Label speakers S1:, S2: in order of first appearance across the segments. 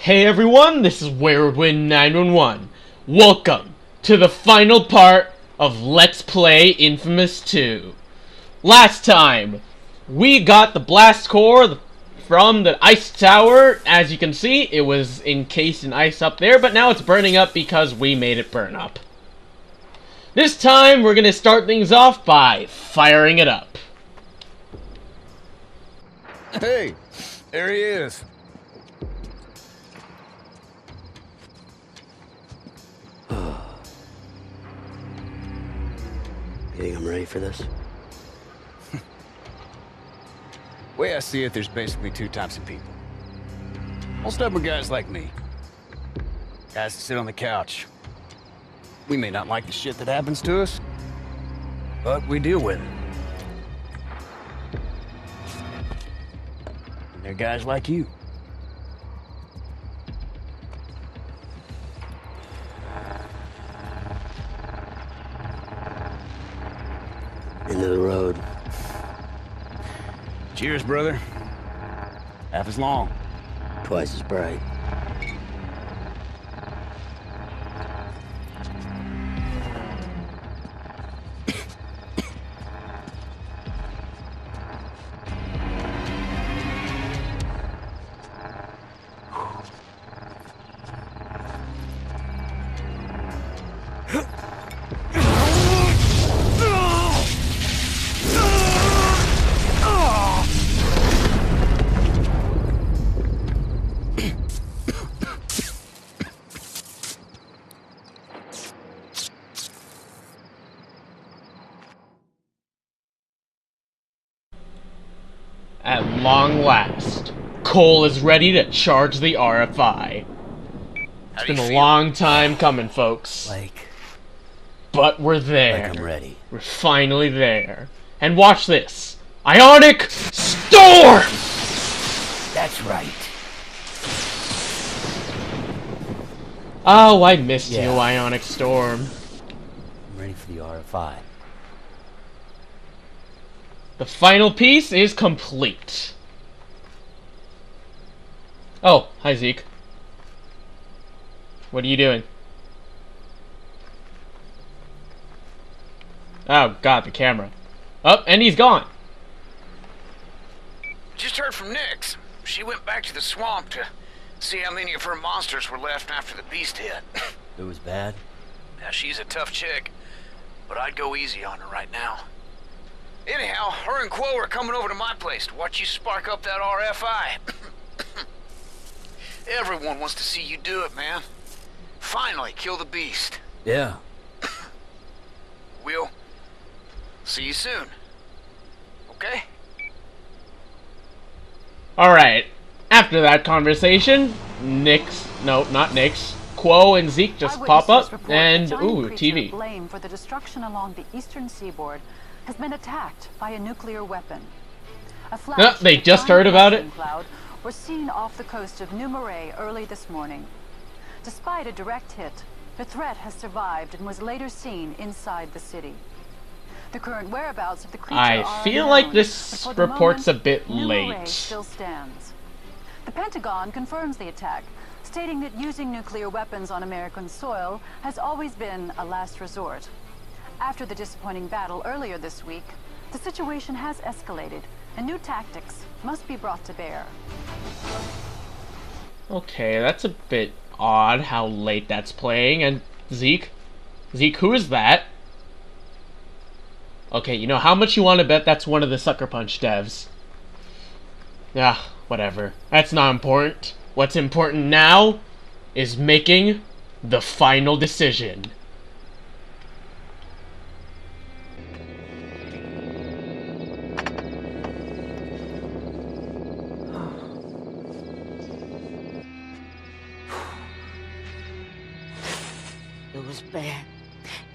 S1: Hey everyone, this is WeirwoodWin911. Welcome to the final part of Let's Play Infamous 2. Last time, we got the blast core from the ice tower. As you can see, it was encased in ice up there, but now it's burning up because we made it burn up. This time, we're gonna start things off by firing it up.
S2: Hey, there he is.
S3: You think I'm ready for this?
S2: Way I see it, there's basically two types of people. All stubborn guys like me. Guys that sit on the couch. We may not like the shit that happens to us, but we deal with it. And there are guys like you.
S3: End of the road.
S2: Cheers, brother. Half as long.
S3: Twice as bright.
S1: At long last, Cole is ready to charge the RFI. It's been a long time coming, folks. But we're there.
S3: Like I'm ready.
S1: We're finally there. And watch this. Ionic Storm!
S3: That's right.
S1: Oh, I missed you,
S3: Yeah.
S1: Ionic Storm.
S3: I'm ready for the RFI.
S1: The final piece is complete. Oh, hi Zeke. What are you doing? Oh god, the camera. Oh, and he's gone.
S4: Just heard from Nyx. She went back to the swamp to see how many of her monsters were left after the beast hit.
S3: It was bad.
S4: Now, she's a tough chick, but I'd go easy on her right now. Anyhow, her and Quo are coming over to my place to watch you spark up that RFI. Everyone wants to see you do it, man. Finally, kill the beast.
S3: Yeah.
S4: We'll see you soon. Okay?
S1: Alright, after that conversation, not Nyx, Quo and Zeke just pop up, and, ooh, TV.
S5: Blame for the destruction along the eastern seaboard has been attacked by a nuclear weapon. A flash
S1: They just heard about it?
S5: cloud was seen off the coast of New Marais early this morning. Despite a direct hit, the threat has survived and was later seen inside the city. The current whereabouts of the creature
S1: I
S5: are
S1: feel
S5: unknown,
S1: like this
S5: but for the
S1: report's
S5: moment,
S1: a bit
S5: New Marais
S1: late.
S5: still stands. The Pentagon confirms the attack, stating that using nuclear weapons on American soil has always been a last resort. After the disappointing battle earlier this week, the situation has escalated, and new tactics must be brought to bear.
S1: Okay, that's a bit odd how late that's playing, and Zeke, who is that? Okay, you know how much you want to bet that's one of the Sucker Punch devs? Yeah, whatever. That's not important. What's important now is making the final decision.
S6: It was bad.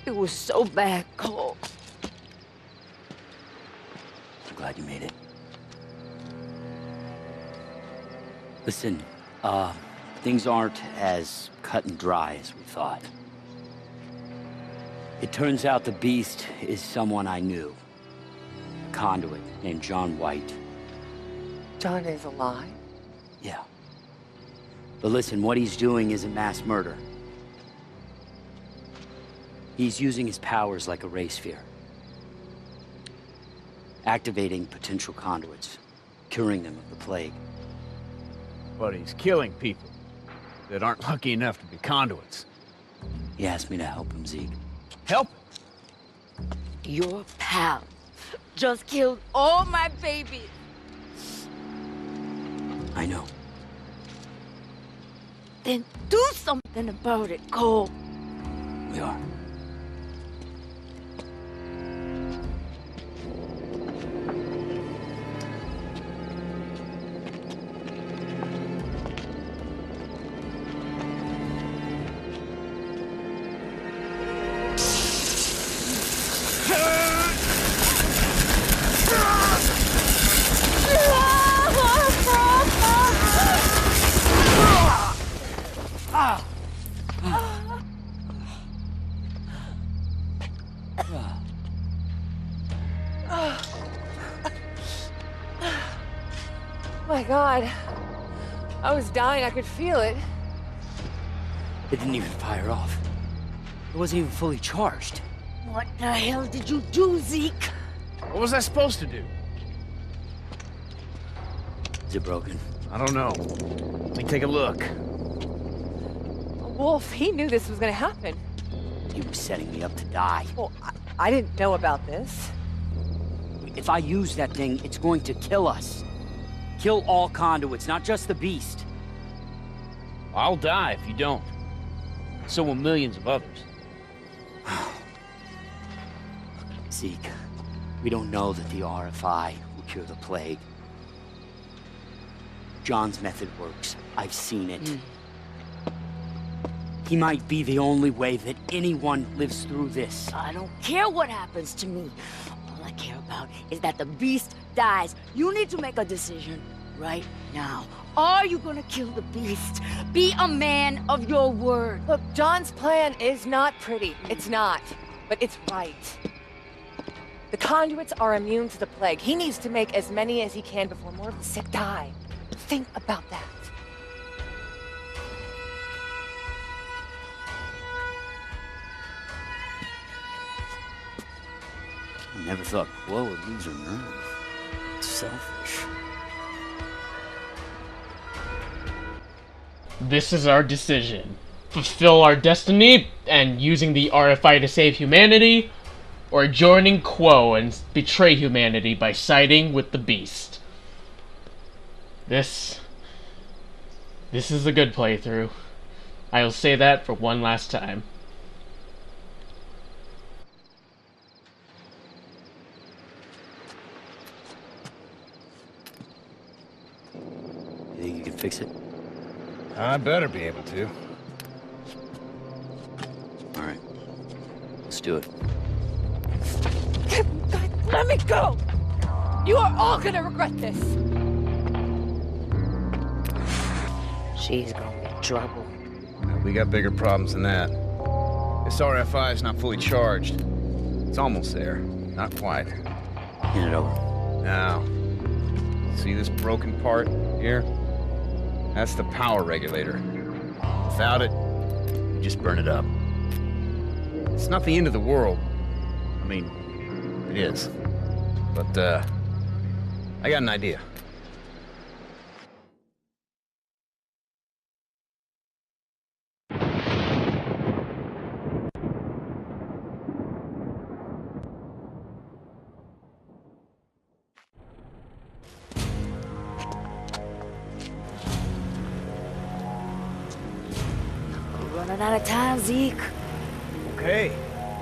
S6: It was so bad, Cole.
S3: I'm glad you made it. Listen, things aren't as cut and dry as we thought. It turns out the Beast is someone I knew. A conduit named John White.
S6: John is alive.
S3: Yeah. But listen, what he's doing isn't mass murder. He's using his powers like a ray sphere. Activating potential conduits, curing them of the plague.
S2: But he's killing people that aren't lucky enough to be conduits.
S3: He asked me to help him, Zeke.
S2: Help him.
S6: Your pal just killed all my babies.
S3: I know.
S6: Then do something about it, Cole.
S3: We are.
S7: My God. I was dying. I could feel it.
S3: It didn't even fire off. It wasn't even fully charged.
S6: What the hell did you do, Zeke?
S2: What was I supposed to do?
S3: Is it broken?
S2: I don't know. Let me take a look.
S7: Wolf, he knew this was gonna happen.
S3: He was setting me up to die.
S7: Well, I didn't know about this.
S3: If I use that thing, it's going to kill us. Kill all conduits, not just the beast.
S2: I'll die if you don't. So will millions of others.
S3: Zeke, we don't know that the RFI will cure the plague. John's method works. I've seen it. He might be the only way that anyone lives through this.
S6: I don't care what happens to me. All I care about is that the beast dies. You need to make a decision right now. Are you gonna kill the beast? Be a man of your word.
S7: Look, John's plan is not pretty. It's not. But it's right. The conduits are immune to the plague. He needs to make as many as he can before more of the sick die. Think about that.
S3: I never thought Chloe would lose her nerve. It's selfish.
S1: This is our decision. Fulfill our destiny and using the RFI to save humanity, or joining Quo and betray humanity by siding with the beast. This is a good playthrough. I'll say that for one last time.
S3: You think you can fix it?
S2: I better be able to.
S3: All right. Let's do it.
S7: God, let me go! You are all gonna regret this.
S6: She's gonna be in trouble.
S2: We got bigger problems than that. This RFI is not fully charged. It's almost there. Not quite.
S3: Hand it over.
S2: Now, see this broken part here? That's the power regulator. Without it, you just burn it up. It's not the end of the world. I mean, it is. But, I got an idea.
S6: We're running out of time, Zeke.
S2: Okay.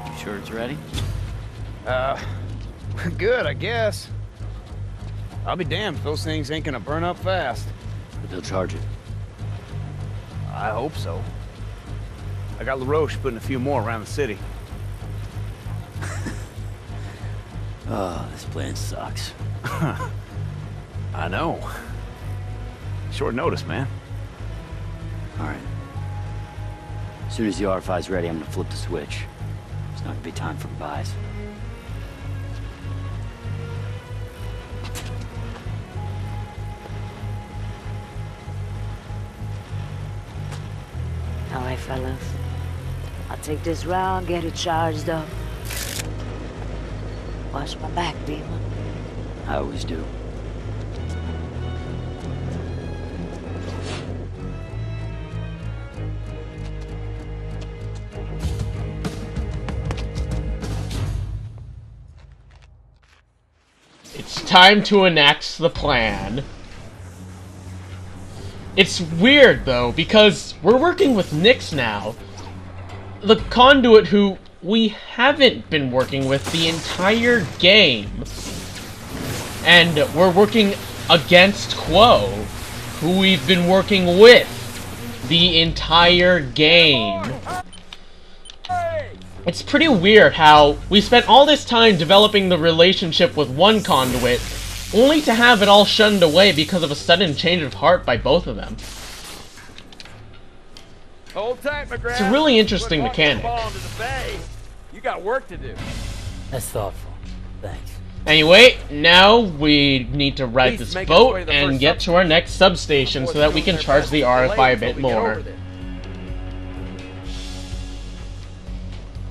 S3: You sure it's ready?
S2: Good, I guess. I'll be damned if those things ain't gonna burn up fast.
S3: But they'll charge it.
S2: I hope so. I got LaRoche putting a few more around the city.
S3: Oh, this plan sucks.
S2: I know. Short notice, man.
S3: All right. As soon as the RFI's ready, I'm gonna flip the switch. It's not gonna be time for goodbyes.
S6: All right, fellas. I'll take this round, get it charged up. Watch my back, Beamer.
S3: I always do.
S1: It's time to enact the plan. It's weird, though, because we're working with Nix now. The conduit who we haven't been working with the entire game. And we're working against Quo, who we've been working with the entire game. It's pretty weird how we spent all this time developing the relationship with one conduit, only to have it all shunned away because of a sudden change of heart by both of them.
S8: Hold tight, McGrath.
S1: It's a really interesting mechanic.
S8: You got work to do.
S3: That's thoughtful. Thanks.
S1: Anyway, now we need to ride this boat and get to our next substation so that we can charge the RFI a bit more.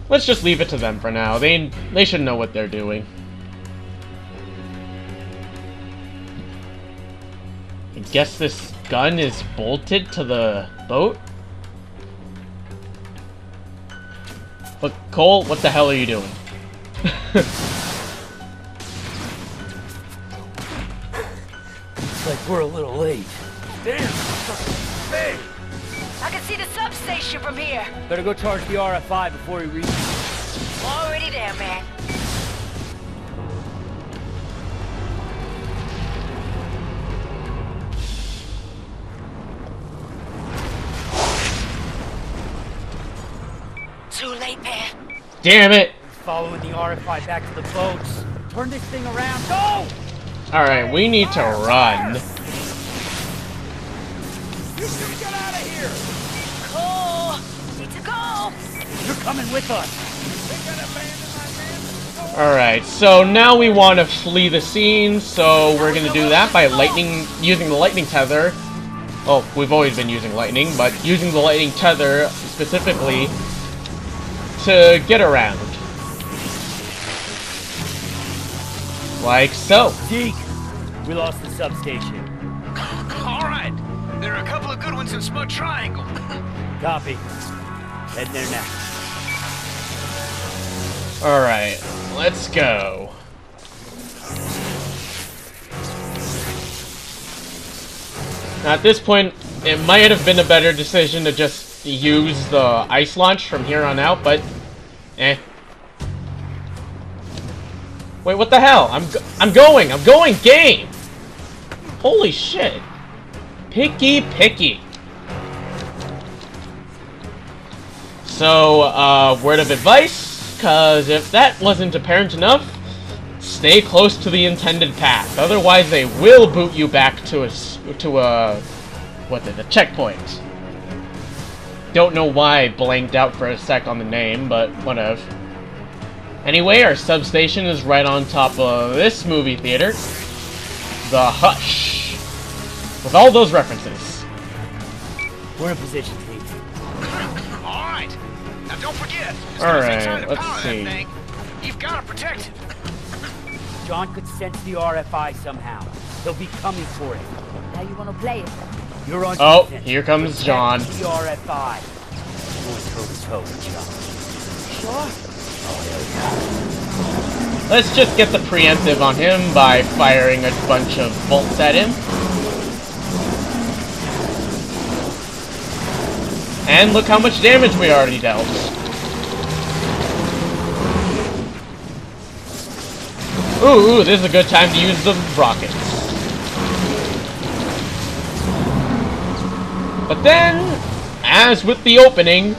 S1: Let's just leave it to them for now. They should know what they're doing. I guess this gun is bolted to the boat? But Cole, what the hell are you doing?
S3: Looks like we're a little late.
S8: Damn! Hey!
S6: I can see the substation from here.
S3: Better go charge the RFI before he reaches.
S6: Already there, man. Too late, man.
S1: Damn it!
S3: Following the RFI back to the boats. Turn this thing around. Go!
S1: Alright, we need to run.
S8: You should get out of here!
S6: Cole, need to go.
S3: You're coming with us.
S8: They gonna abandon my man?
S1: Alright, so now we want to flee the scene, so we're gonna do that by using the lightning tether. Oh, we've always been using lightning, but using the lightning tether specifically to get around. Like so.
S3: Deke, we lost the substation.
S4: Alright, there are a couple of good ones in Smud Triangle.
S3: Copy. Heading there now.
S1: Alright, let's go. Now at this point, it might have been a better decision to just use the ice launch from here on out, but eh. Wait, what the hell? I'm going, game! Holy shit. Picky. So, word of advice, cause if that wasn't apparent enough, stay close to the intended path. Otherwise they will boot you back to a checkpoint. Don't know why I blanked out for a sec on the name, but whatever. Anyway, our substation is right on top of this movie theater, The Hush, with all those references.
S3: We're in position, Deke.
S4: Alright, now don't forget.
S1: Alright, let's see.
S4: You've got to protect it.
S3: John could sense the RFI somehow. He'll be coming for it.
S6: How you wanna play it?
S3: You're on
S1: Oh,
S3: defense.
S1: here comes John.
S3: Protect the RFI. Going toe to toe with John.
S6: Sure.
S1: Let's just get the preemptive on him by firing a bunch of bolts at him. And look how much damage we already dealt. Ooh, this is a good time to use the rockets. But then, as with the opening,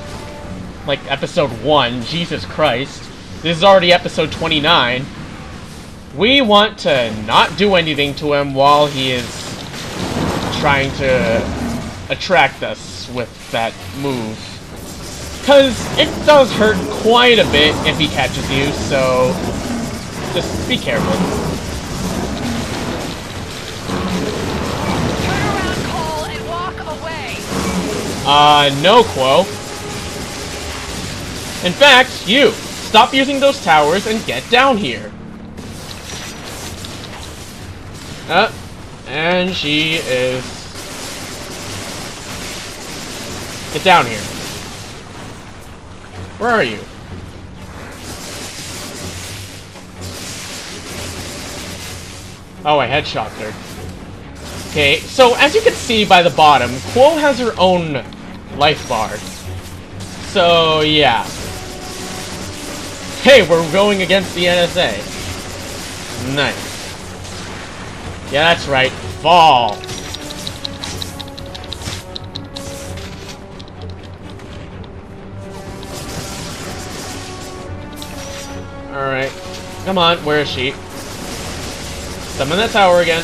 S1: like episode 1, Jesus Christ, this is already episode 29, we want to not do anything to him while he is trying to attract us with that move. Because it does hurt quite a bit if he catches you, so just be careful.
S7: Turn around, Cole, and walk away.
S1: No, Quo. In fact, you! Stop using those towers and get down here. And she is... Get down here. Where are you? Oh, I headshocked her. Okay, so as you can see by the bottom, Quo has her own life bar. So, yeah. Hey, we're going against the NSA. Nice. Yeah, that's right. Fall. Alright. Come on, where is she? Summon that tower again.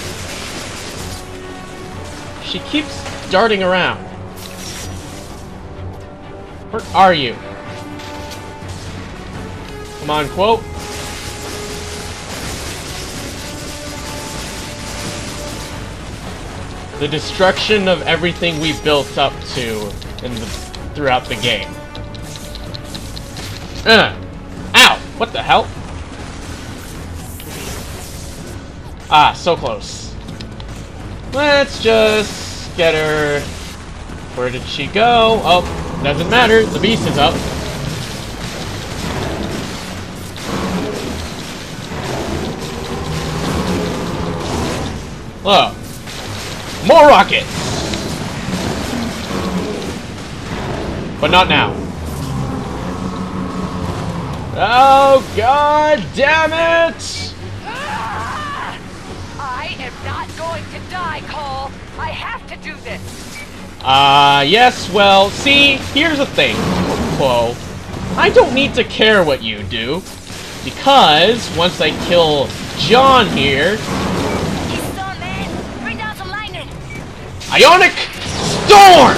S1: She keeps darting around. Where are you? Come on, Quo. The destruction of everything we built up to throughout the game. Ow! What the hell? Ah, so close. Let's just get her... Where did she go? Oh, doesn't matter. The beast is up. Look. More rockets! But not now. Oh, god damn it!
S7: I am not going to die, Cole. I have to do this.
S1: Yes, well, see, here's the thing, Quo. I don't need to care what you do, because once I kill John here... Ionic Storm!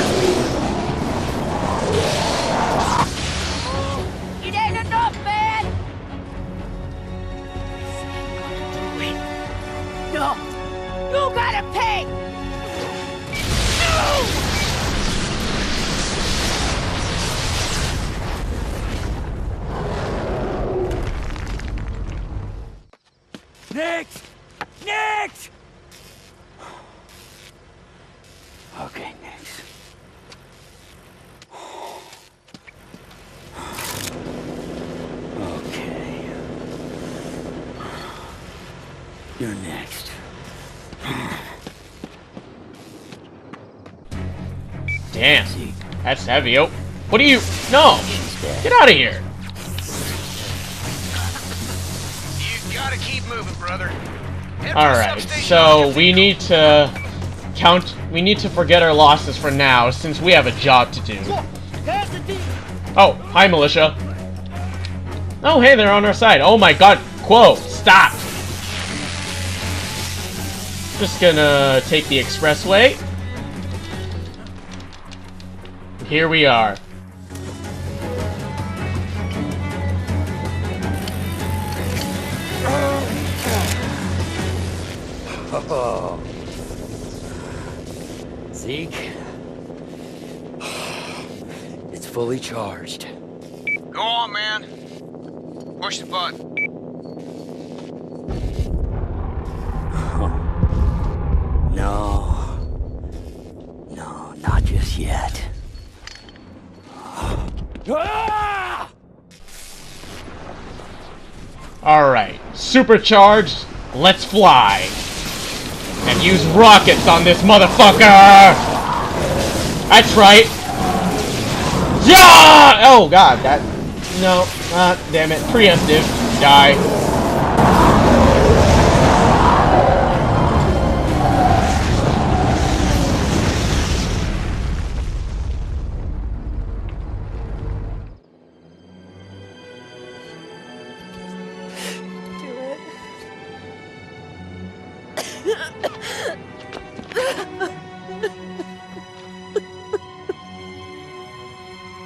S6: It ain't enough, man! No! You gotta pay!
S8: Next! Next!
S3: Okay, next. Okay. You're next.
S1: Damn. That's heavy. Oh, what are you? No! Get out of here!
S4: You gotta keep moving, brother.
S1: Alright, so we need to we need to forget our losses for now, since we have a job to do. Oh, hi, militia. Oh, hey, they're on our side. Oh my god, Quo, stop! Just gonna take the expressway. Here we are.
S3: Oh. Zeke. It's fully charged.
S4: Go on, man. Push the button.
S3: No. No, not just yet.
S1: Alright, supercharged, let's fly. And use rockets on this motherfucker! That's right! Yeah! Oh god, that... No, damn it. Preemptive. Die.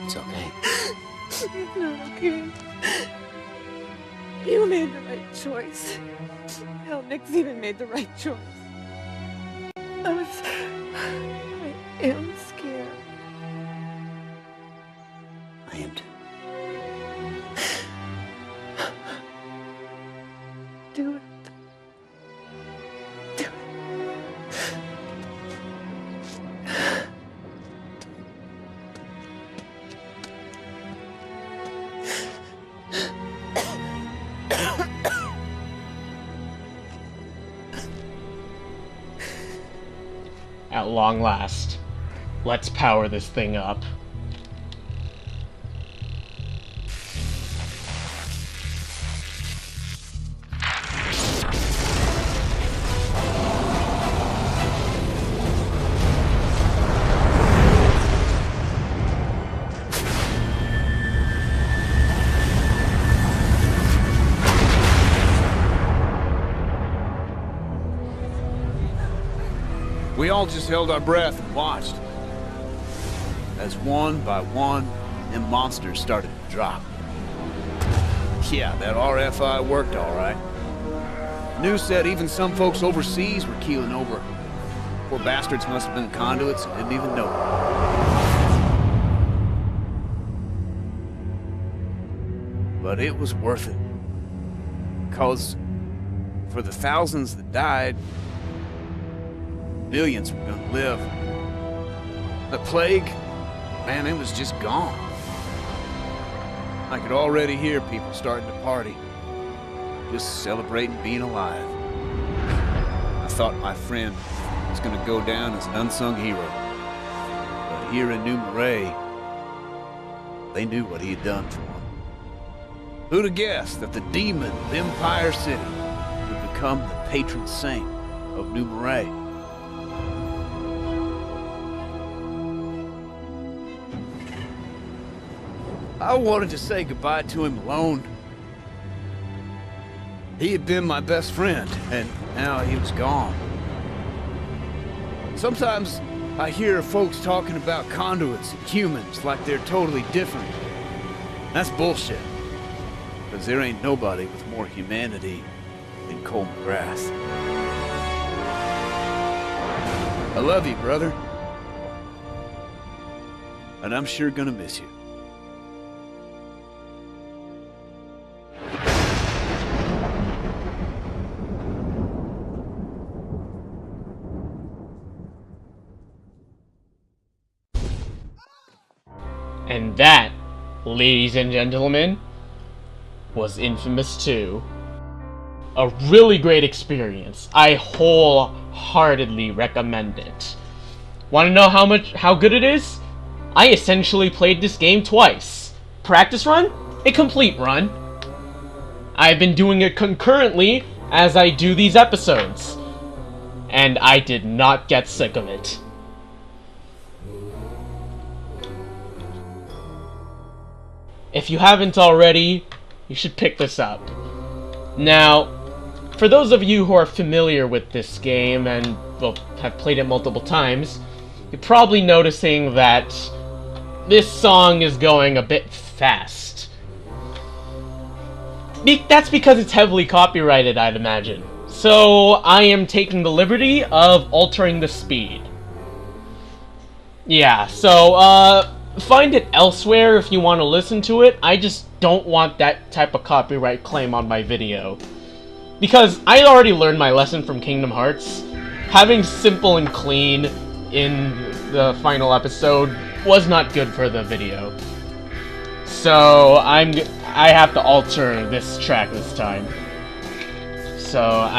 S3: It's okay.
S7: It's not okay. You made the right choice. Hell, Nick's even made the right choice. I am scared.
S1: At long last. Let's power this thing up.
S2: We all just held our breath and watched. As one by one, them monsters started to drop. Yeah, that RFI worked all right. News said even some folks overseas were keeling over. Poor bastards must have been conduits and didn't even know it. But it was worth it. 'Cause for the thousands that died, millions were gonna live. The plague, man, it was just gone. I could already hear people starting to party, just celebrating being alive. I thought my friend was gonna go down as an unsung hero. But here in New Marais, they knew what he had done for them. Who'd have guessed that the demon of Empire City would become the patron saint of New Marais? I wanted to say goodbye to him alone. He had been my best friend, and now he was gone. Sometimes I hear folks talking about conduits and humans like they're totally different. That's bullshit. Because there ain't nobody with more humanity than Cole McGrath. I love you, brother. And I'm sure gonna miss you.
S1: And that, ladies and gentlemen, was Infamous 2. A really great experience. I wholeheartedly recommend it. Want to know how good it is? I essentially played this game twice. Practice run, a complete run. I've been doing it concurrently as I do these episodes. And I did not get sick of it. If you haven't already, you should pick this up. Now, for those of you who are familiar with this game and, well, have played it multiple times, you're probably noticing that this song is going a bit fast. That's because it's heavily copyrighted, I'd imagine. So, I am taking the liberty of altering the speed. Yeah, so, find it elsewhere if you want to listen to it. I just don't want that type of copyright claim on my video. Because I already learned my lesson from Kingdom Hearts. Having simple and clean in the final episode was not good for the video. So I have to alter this track this time. So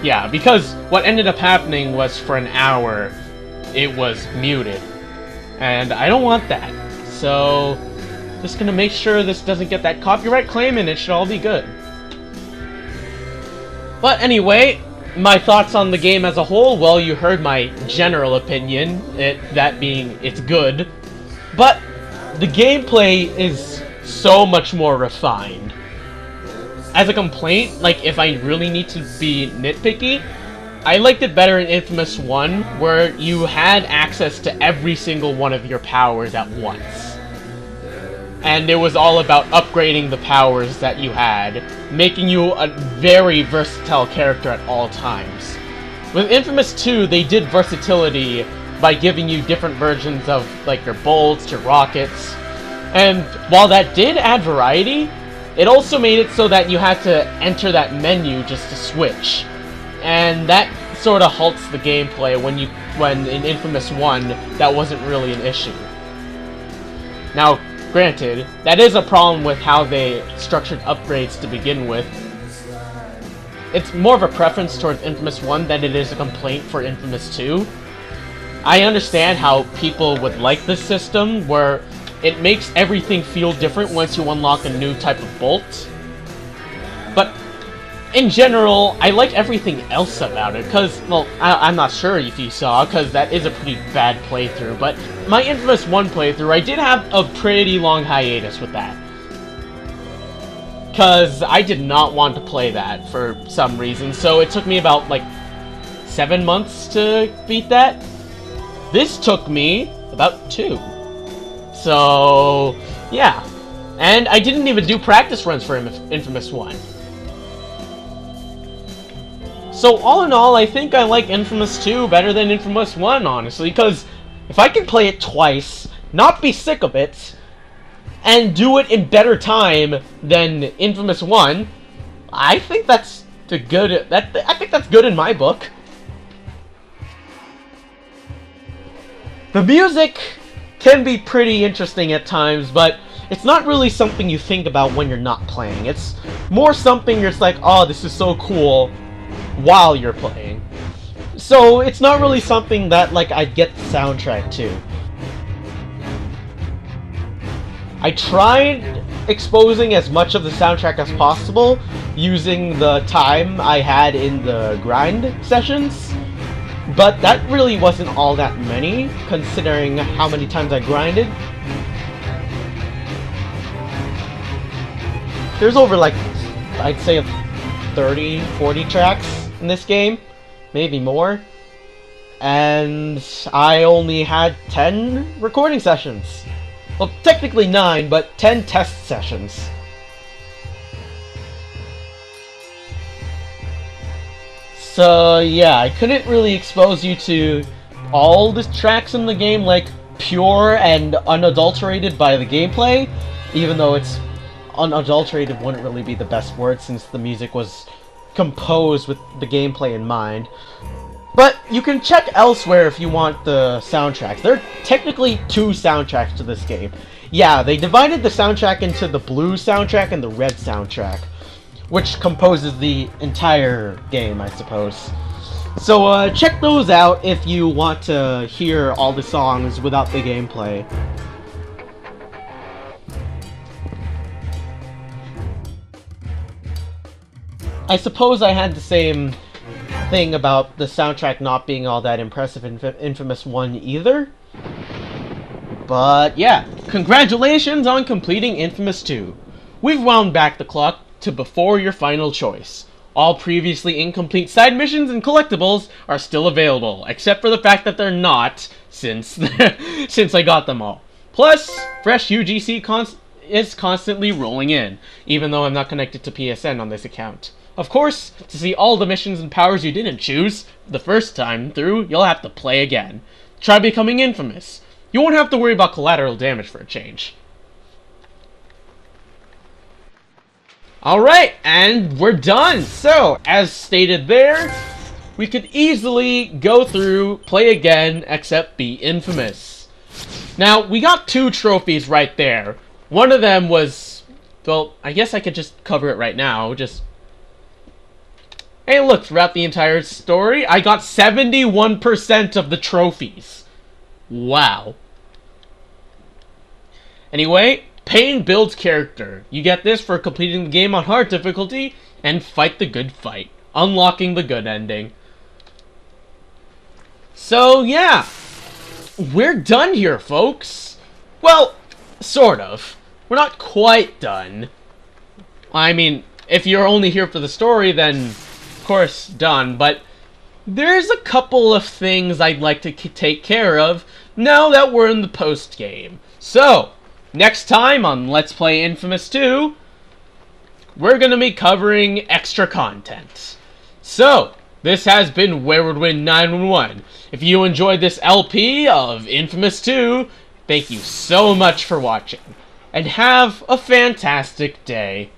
S1: yeah, because what ended up happening was for an hour it was muted. And I don't want that. So, just gonna make sure this doesn't get that copyright claim and it should all be good. But anyway, my thoughts on the game as a whole, well, you heard my general opinion, that being it's good. But the gameplay is so much more refined. As a complaint, like if I really need to be nitpicky, I liked it better in Infamous 1, where you had access to every single one of your powers at once. And it was all about upgrading the powers that you had, making you a very versatile character at all times. With Infamous 2, they did versatility by giving you different versions of, like, your bolts, your rockets. And while that did add variety, it also made it so that you had to enter that menu just to switch. And that sort of halts the gameplay when in Infamous 1, that wasn't really an issue. Now, granted, that is a problem with how they structured upgrades to begin with. It's more of a preference towards Infamous 1 than it is a complaint for Infamous 2. I understand how people would like this system, where it makes everything feel different once you unlock a new type of bolt. But in general, I like everything else about it, because, well, I'm not sure if you saw, because that is a pretty bad playthrough, but my Infamous 1 playthrough, I did have a pretty long hiatus with that. Because I did not want to play that for some reason, so it took me about, like, 7 months to beat that. This took me about 2. So, yeah. And I didn't even do practice runs for Infamous 1. So, all in all, I think I like Infamous 2 better than Infamous 1, honestly, because if I can play it twice, not be sick of it, and do it in better time than Infamous 1, I think that's I think that's good in my book. The music can be pretty interesting at times, but it's not really something you think about when you're not playing. It's more something you're just like, oh, this is so cool, while you're playing. So it's not really something that, like, I'd get the soundtrack to. I tried exposing as much of the soundtrack as possible using the time I had in the grind sessions, but that really wasn't all that many, considering how many times I grinded. There's over, like, I'd say 30, 40 tracks in this game, maybe more, and I only had 10 recording sessions. Well, technically 9, but 10 test sessions. So, yeah, I couldn't really expose you to all the tracks in the game, like, pure and unadulterated by the gameplay, even though it's unadulterated wouldn't really be the best word since the music was composed with the gameplay in mind. But you can check elsewhere if you want the soundtracks. There are technically 2 soundtracks to this game. Yeah, they divided the soundtrack into the blue soundtrack and the red soundtrack, which composes the entire game, I suppose. So check those out if you want to hear all the songs without the gameplay. I suppose I had the same thing about the soundtrack not being all that impressive in Infamous 1 either. But yeah, congratulations on completing Infamous 2. We've wound back the clock to before your final choice. All previously incomplete side missions and collectibles are still available, except for the fact that they're not, since I got them all. Plus, fresh UGC is constantly rolling in, even though I'm not connected to PSN on this account. Of course, to see all the missions and powers you didn't choose the first time through, you'll have to play again. Try becoming Infamous. You won't have to worry about collateral damage for a change. Alright, and we're done! So, as stated there, we could easily go through, play again, except be Infamous. Now, we got 2 trophies right there. One of them was, well, I guess I could just cover it right now, Hey, look, throughout the entire story, I got 71% of the trophies. Wow. Anyway, Pain builds character. You get this for completing the game on hard difficulty and fight the good fight, unlocking the good ending. So, yeah. We're done here, folks. Well, sort of. We're not quite done. I mean, if you're only here for the story, then of course, done, but there's a couple of things I'd like to take care of now that we're in the post-game. So, next time on Let's Play Infamous 2, we're gonna be covering extra content. So, this has been Wayward Wind 911. If you enjoyed this LP of Infamous 2, thank you so much for watching, and have a fantastic day.